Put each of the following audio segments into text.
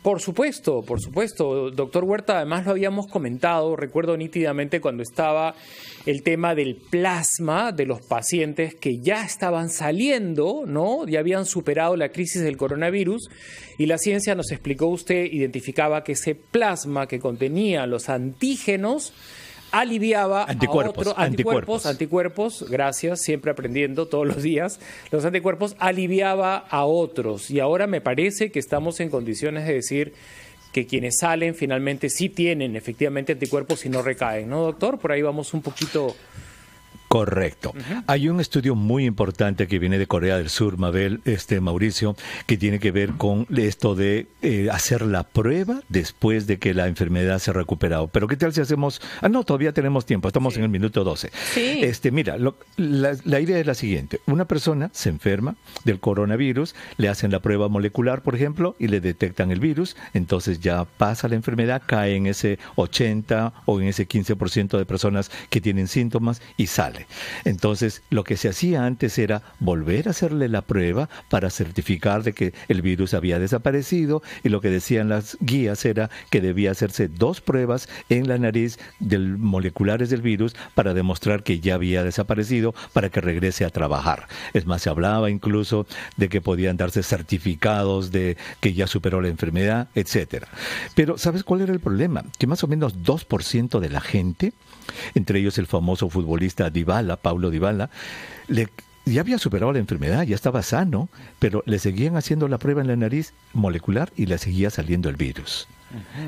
Por supuesto, doctor Huerta, además lo habíamos comentado, recuerdo nítidamente cuando estaba el tema del plasma de los pacientes que ya estaban saliendo, ¿no? Ya habían superado la crisis del coronavirus y la ciencia nos explicó, usted identificaba que ese plasma que contenía los antígenos aliviaba anticuerpos, gracias, siempre aprendiendo todos los días, los anticuerpos aliviaba a otros y ahora me parece que estamos en condiciones de decir que quienes salen finalmente sí tienen efectivamente anticuerpos y no recaen, ¿no, doctor? Por ahí vamos un poquito... Correcto. Hay un estudio muy importante que viene de Corea del Sur, Mauricio, que tiene que ver con esto de hacer la prueba después de que la enfermedad se ha recuperado. Pero ¿qué tal si hacemos...? No, todavía tenemos tiempo, estamos en el minuto 12. Sí. Mira, la idea es la siguiente. Una persona se enferma del coronavirus, le hacen la prueba molecular, por ejemplo, y le detectan el virus, entonces ya pasa la enfermedad, cae en ese 80 o en ese 15% de personas que tienen síntomas y sale. Entonces, lo que se hacía antes era volver a hacerle la prueba para certificar de que el virus había desaparecido, y lo que decían las guías era que debía hacerse 2 pruebas en la nariz moleculares del virus para demostrar que ya había desaparecido para que regrese a trabajar. Es más, se hablaba incluso de que podían darse certificados de que ya superó la enfermedad, etcétera. Pero, ¿sabes cuál era el problema? Que más o menos 2% de la gente, entre ellos el famoso futbolista Paulo Dybala, ya había superado la enfermedad, ya estaba sano, pero le seguían haciendo la prueba en la nariz molecular y le seguía saliendo el virus.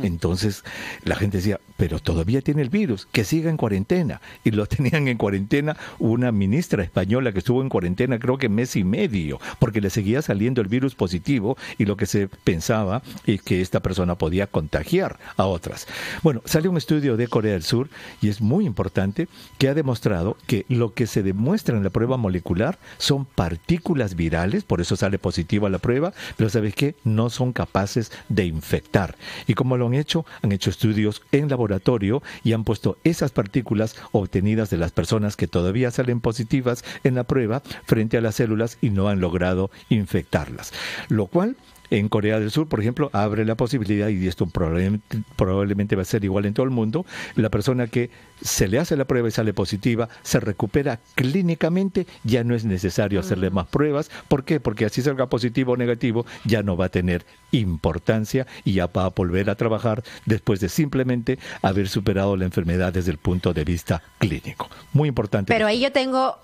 Entonces la gente decía, pero todavía tiene el virus, que siga en cuarentena. Y lo tenían en cuarentena una ministra española que estuvo en cuarentena creo que mes y medio, porque le seguía saliendo el virus positivo, y lo que se pensaba es que esta persona podía contagiar a otras. Bueno, sale un estudio de Corea del Sur, y es muy importante, que ha demostrado que lo que se demuestra en la prueba molecular son partículas virales, por eso sale positiva la prueba, pero ¿sabes qué? No son capaces de infectar. ¿Y cómo lo han hecho? Han hecho estudios en laboratorio y han puesto esas partículas obtenidas de las personas que todavía salen positivas en la prueba frente a las células y no han logrado infectarlas. Lo cual, en Corea del Sur, por ejemplo, abre la posibilidad, y esto probablemente va a ser igual en todo el mundo, la persona que se le hace la prueba y sale positiva, se recupera clínicamente, ya no es necesario hacerle más pruebas. ¿Por qué? Porque así salga positivo o negativo, ya no va a tener importancia y ya va a volver a trabajar después de simplemente haber superado la enfermedad desde el punto de vista clínico. Muy importante. Pero ahí yo tengo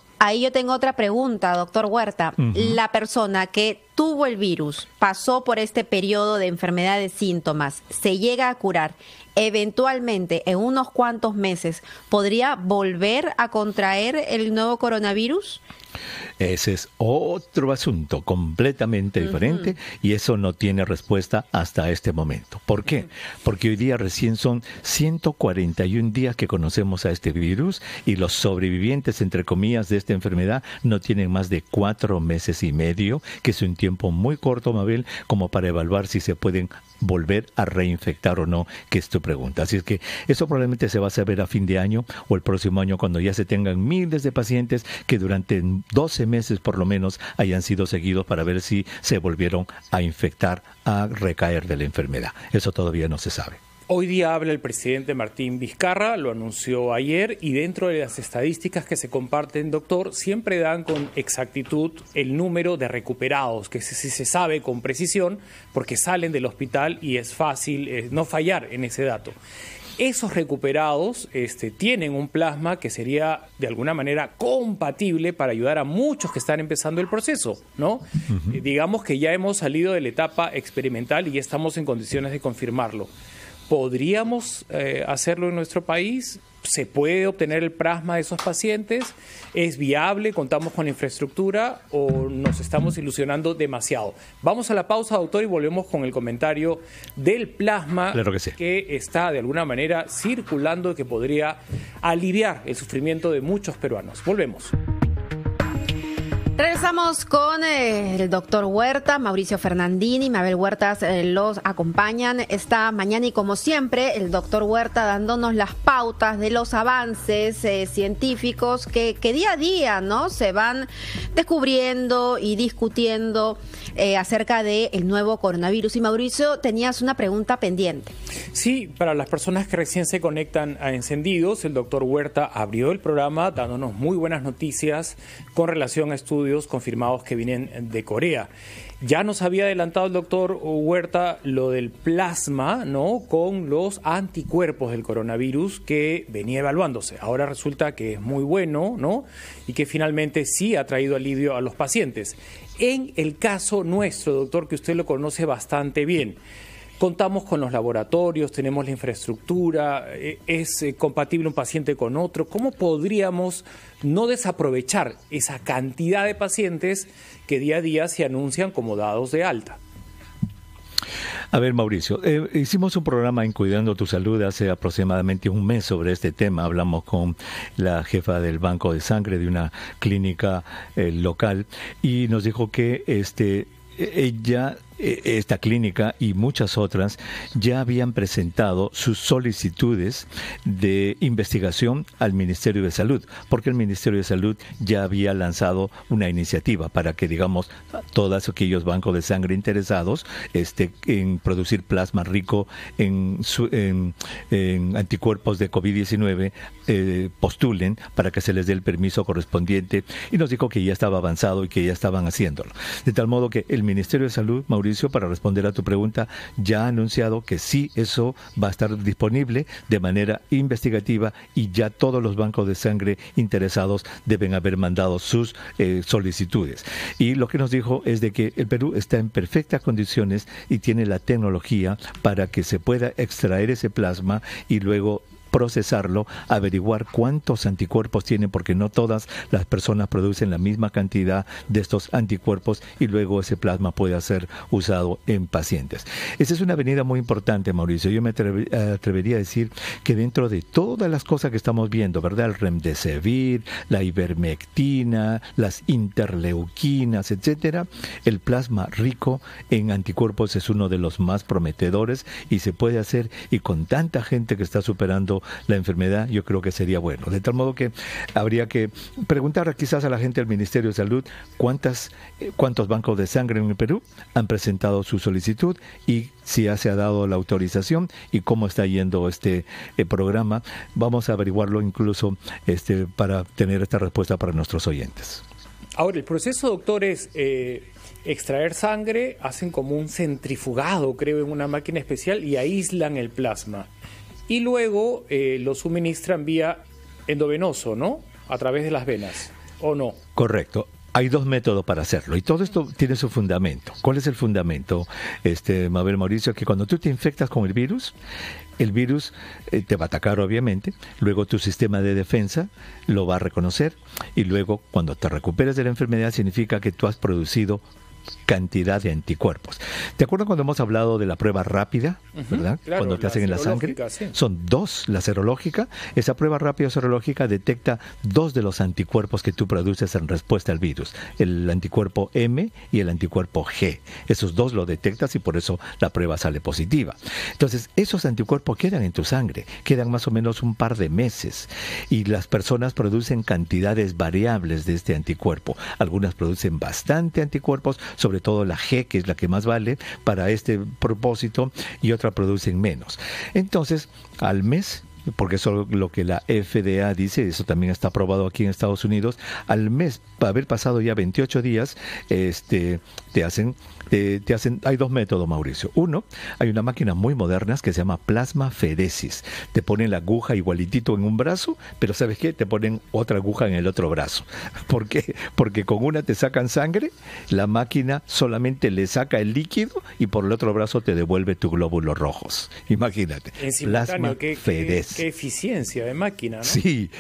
otra pregunta, doctor Huerta. La persona que tuvo el virus, pasó por este periodo de enfermedad de síntomas, se llega a curar, eventualmente en unos cuantos meses, ¿podría volver a contraer el nuevo coronavirus? Ese es otro asunto completamente diferente, y eso no tiene respuesta hasta este momento. ¿Por qué? Porque hoy día recién son 141 días que conocemos a este virus, y los sobrevivientes, entre comillas, de esta enfermedad no tienen más de 4 meses y medio, que es un tiempo muy corto, Mabel, como para evaluar si se pueden volver a reinfectar o no, que es tu pregunta. Así es que eso probablemente se va a saber a fin de año o el próximo año, cuando ya se tengan miles de pacientes que durante 12 meses por lo menos hayan sido seguidos para ver si se volvieron a infectar, a recaer de la enfermedad. Eso todavía no se sabe. Hoy día habla el presidente Martín Vizcarra, lo anunció ayer, y dentro de las estadísticas que se comparten, doctor, siempre dan con exactitud el número de recuperados, que sí se sabe con precisión porque salen del hospital y es fácil no fallar en ese dato. Esos recuperados tienen un plasma que sería de alguna manera compatible para ayudar a muchos que están empezando el proceso, ¿no? Digamos que ya hemos salido de la etapa experimental y ya estamos en condiciones de confirmarlo. ¿Podríamos hacerlo en nuestro país? ¿Se puede obtener el plasma de esos pacientes? ¿Es viable? ¿Contamos con la infraestructura? ¿O nos estamos ilusionando demasiado? Vamos a la pausa, doctor, y volvemos con el comentario del plasma. Claro que sí. Que está de alguna manera circulando y que podría aliviar el sufrimiento de muchos peruanos. Volvemos. Regresamos con el doctor Huerta, Mauricio Fernandini, Mabel Huertas los acompañan esta mañana y como siempre el doctor Huerta dándonos las pautas de los avances científicos que día a día, ¿no?, se van descubriendo y discutiendo acerca del nuevo coronavirus. Y Mauricio, tenías una pregunta pendiente. Sí, para las personas que recién se conectan a Encendidos, el doctor Huerta abrió el programa dándonos muy buenas noticias con relación a estudios confirmados que vienen de Corea. Ya nos había adelantado el doctor Huerta lo del plasma, ¿no?, con los anticuerpos del coronavirus que venía evaluándose. Ahora resulta que es muy bueno, ¿no?, y que finalmente sí ha traído alivio a los pacientes. En el caso nuestro, doctor, que usted lo conoce bastante bien, contamos con los laboratorios, tenemos la infraestructura, es compatible un paciente con otro. ¿Cómo podríamos no desaprovechar esa cantidad de pacientes que día a día se anuncian como dados de alta? A ver, Mauricio, hicimos un programa en Cuidando tu Salud hace aproximadamente un mes sobre este tema. Hablamos con la jefa del banco de sangre de una clínica local y nos dijo que esta clínica y muchas otras ya habían presentado sus solicitudes de investigación al Ministerio de Salud, porque el Ministerio de Salud ya había lanzado una iniciativa para que, digamos, todos aquellos bancos de sangre interesados en producir plasma rico en anticuerpos de COVID-19 postulen para que se les dé el permiso correspondiente, y nos dijo que ya estaba avanzado y que ya estaban haciéndolo. De tal modo que el Ministerio de Salud, Mauricio, para responder a tu pregunta, ya ha anunciado que sí, eso va a estar disponible de manera investigativa y ya todos los bancos de sangre interesados deben haber mandado sus solicitudes. Y lo que nos dijo es de que el Perú está en perfectas condiciones y tiene la tecnología para que se pueda extraer ese plasma y luego procesarlo, averiguar cuántos anticuerpos tienen, porque no todas las personas producen la misma cantidad de estos anticuerpos, y luego ese plasma puede ser usado en pacientes. Esa es una avenida muy importante, Mauricio. Yo me atrevería a decir que dentro de todas las cosas que estamos viendo, ¿verdad?, el remdesivir, la ivermectina, las interleuquinas, etcétera, el plasma rico en anticuerpos es uno de los más prometedores y se puede hacer, y con tanta gente que está superando la enfermedad, yo creo que sería bueno. De tal modo que habría que preguntar quizás a la gente del Ministerio de Salud cuántos bancos de sangre en el Perú han presentado su solicitud y si ya se ha dado la autorización y cómo está yendo este programa. Vamos a averiguarlo incluso para tener esta respuesta para nuestros oyentes. Ahora, el proceso, doctor, es extraer sangre, hacen como un centrifugado, creo, en una máquina especial y aíslan el plasma. Y luego lo suministran vía endovenoso, ¿no?, a través de las venas, ¿o no? Correcto. Hay dos métodos para hacerlo y todo esto tiene su fundamento. ¿Cuál es el fundamento, Mabel, Mauricio? Que cuando tú te infectas con el virus te va a atacar, obviamente, luego tu sistema de defensa lo va a reconocer y luego cuando te recuperes de la enfermedad significa que tú has producido cantidad de anticuerpos. ¿Te acuerdas cuando hemos hablado de la prueba rápida, verdad? Claro, cuando te hacen en la sangre. Sí. Son dos, la serológica. Esa prueba rápida serológica detecta dos de los anticuerpos que tú produces en respuesta al virus, el anticuerpo M y el anticuerpo G. Esos dos lo detectas y por eso la prueba sale positiva. Entonces, esos anticuerpos quedan en tu sangre, quedan más o menos un par de meses y las personas producen cantidades variables de este anticuerpo. Algunas producen bastante anticuerpos, sobre todo la G, que es la que más vale para este propósito, y otras producen menos. Entonces, al mes, porque eso es lo que la FDA dice, eso también está aprobado aquí en Estados Unidos, al mes, para haber pasado ya 28 días, te hacen, hay dos métodos, Mauricio. Uno, hay una máquina muy moderna que se llama plasmaferesis. Te ponen la aguja igualitito en un brazo, pero ¿sabes qué? Te ponen otra aguja en el otro brazo. ¿Por qué? Porque con una te sacan sangre, la máquina solamente le saca el líquido y por el otro brazo te devuelve tus glóbulos rojos. Imagínate. En simultáneo, plasmaferesis. Qué eficiencia de máquina, ¿no? Sí,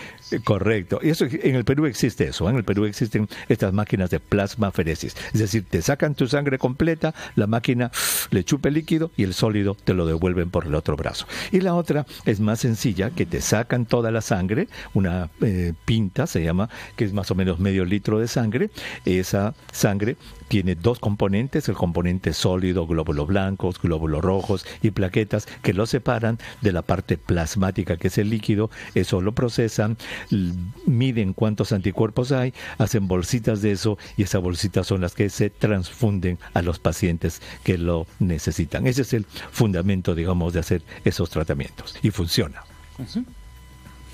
correcto. Y eso, en el Perú existe eso, ¿eh? En el Perú existen estas máquinas de plasmaferesis. Es decir, te sacan tu sangre completa, la máquina le chupa el líquido y el sólido te lo devuelven por el otro brazo. Y la otra es más sencilla, que te sacan toda la sangre, una pinta se llama, que es más o menos medio litro de sangre. Esa sangre tiene dos componentes, el componente sólido, glóbulos blancos, glóbulos rojos y plaquetas, que lo separan de la parte plasmática, que es el líquido. Eso lo procesan, miden cuántos anticuerpos hay, hacen bolsitas de eso, y esas bolsitas son las que se transfunden a los pacientes que lo necesitan. Ese es el fundamento, digamos, de hacer esos tratamientos, y funciona. Uh-huh.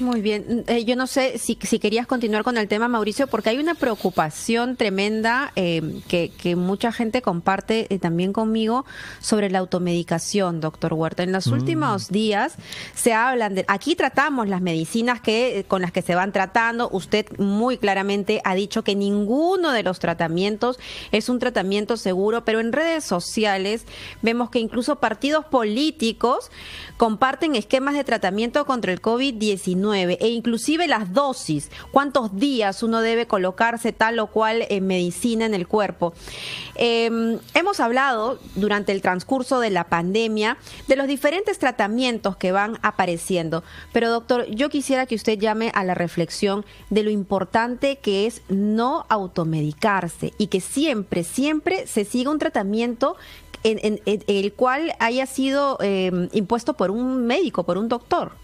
Muy bien. Yo no sé si querías continuar con el tema, Mauricio, porque hay una preocupación tremenda que mucha gente comparte también conmigo sobre la automedicación, doctor Huerta. En los últimos días se hablan de... Aquí tratamos las medicinas con las que se van tratando. Usted muy claramente ha dicho que ninguno de los tratamientos es un tratamiento seguro, pero en redes sociales vemos que incluso partidos políticos comparten esquemas de tratamiento contra el COVID-19 e inclusive las dosis, cuántos días uno debe colocarse tal o cual medicina en el cuerpo. Hemos hablado durante el transcurso de la pandemia de los diferentes tratamientos que van apareciendo, pero doctor, yo quisiera que usted llame a la reflexión de lo importante que es no automedicarse y que siempre se siga un tratamiento en el cual haya sido impuesto por un médico, por un doctor.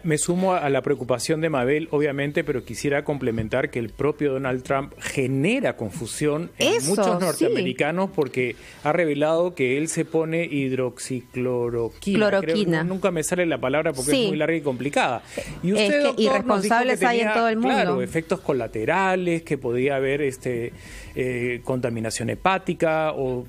Me sumo a la preocupación de Mabel, obviamente, pero quisiera complementar que el propio Donald Trump genera confusión en muchos norteamericanos, porque ha revelado que él se pone hidroxicloroquina. Creo, nunca me sale la palabra porque es muy larga y complicada. Y usted, es que doctor, irresponsables hay en todo el mundo. Claro, efectos colaterales, que podía haber contaminación hepática, o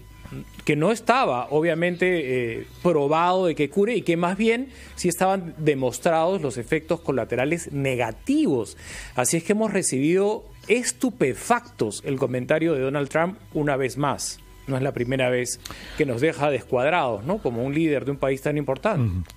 que no estaba obviamente probado de que cure, y que más bien sí estaban demostrados los efectos colaterales negativos. Así es que hemos recibido estupefactos el comentario de Donald Trump una vez más. No es la primera vez que nos deja descuadrados, ¿no? Como un líder de un país tan importante.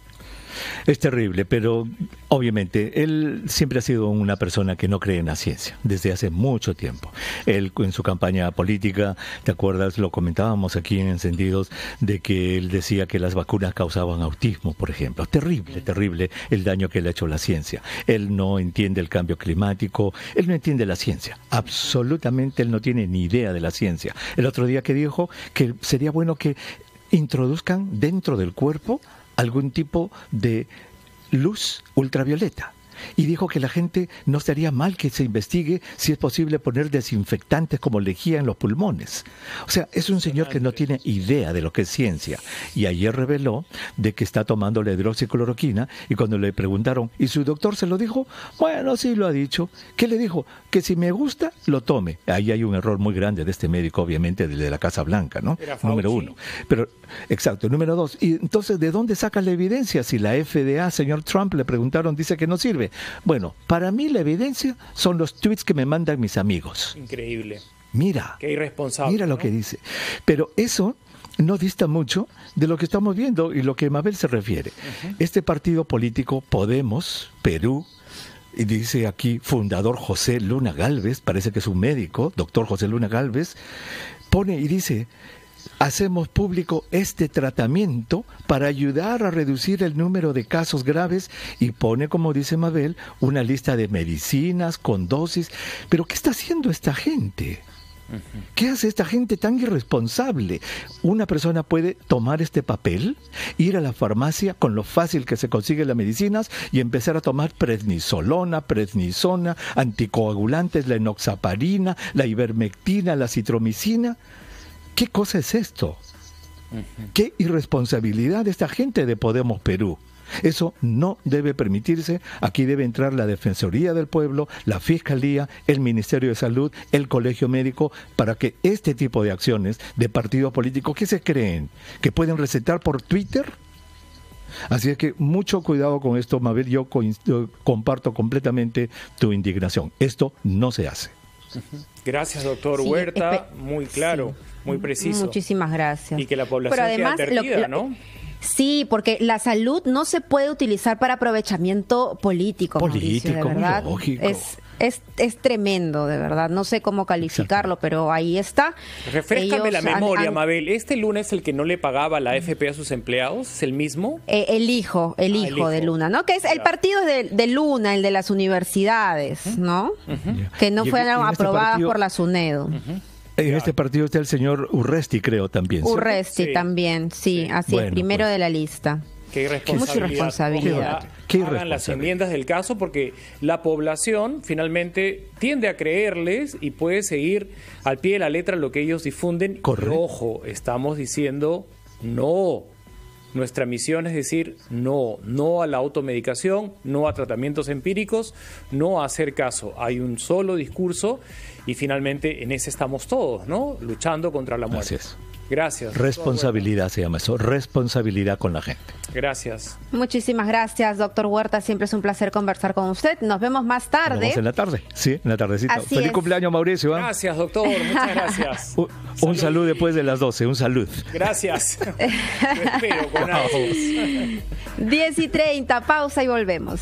Es terrible, pero obviamente él siempre ha sido una persona que no cree en la ciencia, desde hace mucho tiempo. Él en su campaña política, ¿te acuerdas? Lo comentábamos aquí en Encendidos, de que él decía que las vacunas causaban autismo, por ejemplo. Terrible, terrible el daño que le ha hecho la ciencia. Él no entiende el cambio climático, él no entiende la ciencia. Absolutamente él no tiene ni idea de la ciencia. El otro día que dijo que sería bueno que introduzcan dentro del cuerpo algún tipo de luz ultravioleta. Y dijo que la gente no estaría mal que se investigue si es posible poner desinfectantes como lejía en los pulmones. O sea, es un señor que no tiene idea de lo que es ciencia. Y ayer reveló de que está tomando la hidroxicloroquina, y cuando le preguntaron, ¿y su doctor se lo dijo? Bueno, sí lo ha dicho. ¿Qué le dijo? Que si me gusta, lo tome. Ahí hay un error muy grande de este médico, obviamente, de la Casa Blanca, ¿no? Número uno. Pero, exacto. Número dos. Y entonces, ¿de dónde saca la evidencia? Si la FDA, señor Trump, le preguntaron, dice que no sirve. Bueno, para mí la evidencia son los tweets que me mandan mis amigos. Increíble. Mira. Qué irresponsable. Mira lo que dice. Pero eso no dista mucho de lo que estamos viendo y lo que Mabel se refiere. Este partido político, Podemos, Perú, y dice aquí fundador José Luna Gálvez, parece que es un médico, doctor José Luna Gálvez, pone y dice: hacemos público este tratamiento para ayudar a reducir el número de casos graves, y pone, como dice Mabel, una lista de medicinas con dosis. Pero ¿qué está haciendo esta gente? ¿Qué hace esta gente tan irresponsable? Una persona puede tomar este papel, ir a la farmacia con lo fácil que se consigue las medicinas y empezar a tomar prednisolona, prednisona, anticoagulantes, la enoxaparina, la ivermectina, la citromicina. ¿Qué cosa es esto? ¿Qué irresponsabilidad de esta gente de Podemos Perú? Eso no debe permitirse. Aquí debe entrar la Defensoría del Pueblo, la Fiscalía, el Ministerio de Salud, el Colegio Médico, para que este tipo de acciones de partidos políticos, ¿qué se creen? ¿Que pueden recetar por Twitter? Así es que mucho cuidado con esto, Mabel. Yo comparto completamente tu indignación. Esto no se hace. Gracias, doctor Huerta. Muy claro, muy preciso. Muchísimas gracias. Y que la población quede advertida, ¿no? Sí, porque la salud no se puede utilizar para aprovechamiento político, Mauricio, de verdad. Lógico. Es tremendo, de verdad. No sé cómo calificarlo, pero ahí está. Refréscame la memoria, Mabel. ¿Este lunes el que no le pagaba la AFP a sus empleados es el mismo? El hijo de Luna, ¿no? Que es el partido de Luna, el de las universidades, ¿no? Que no fueron aprobadas por la SUNEDO. En este partido está el señor Urresti, creo, también. Urresti también, sí, así es, primero de la lista. Qué irresponsabilidad. Mucha irresponsabilidad. Hagan las enmiendas del caso, porque la población finalmente tiende a creerles y puede seguir al pie de la letra lo que ellos difunden. Correcto. Ojo, estamos diciendo no. Nuestra misión es decir no a la automedicación, no a tratamientos empíricos, no a hacer caso. Hay un solo discurso y finalmente en ese estamos todos, ¿no? Luchando contra la muerte. Así es. Gracias. Responsabilidad se llama eso, responsabilidad con la gente. Gracias. Muchísimas gracias, doctor Huerta. Siempre es un placer conversar con usted. Nos vemos más tarde. Nos vemos en la tarde, sí, en la tardecita. Así Feliz es. cumpleaños, Mauricio. Gracias, doctor. Muchas gracias. Un salud después de las 12, un salud. Gracias. Lo espero con ambos. 10:30, pausa y volvemos.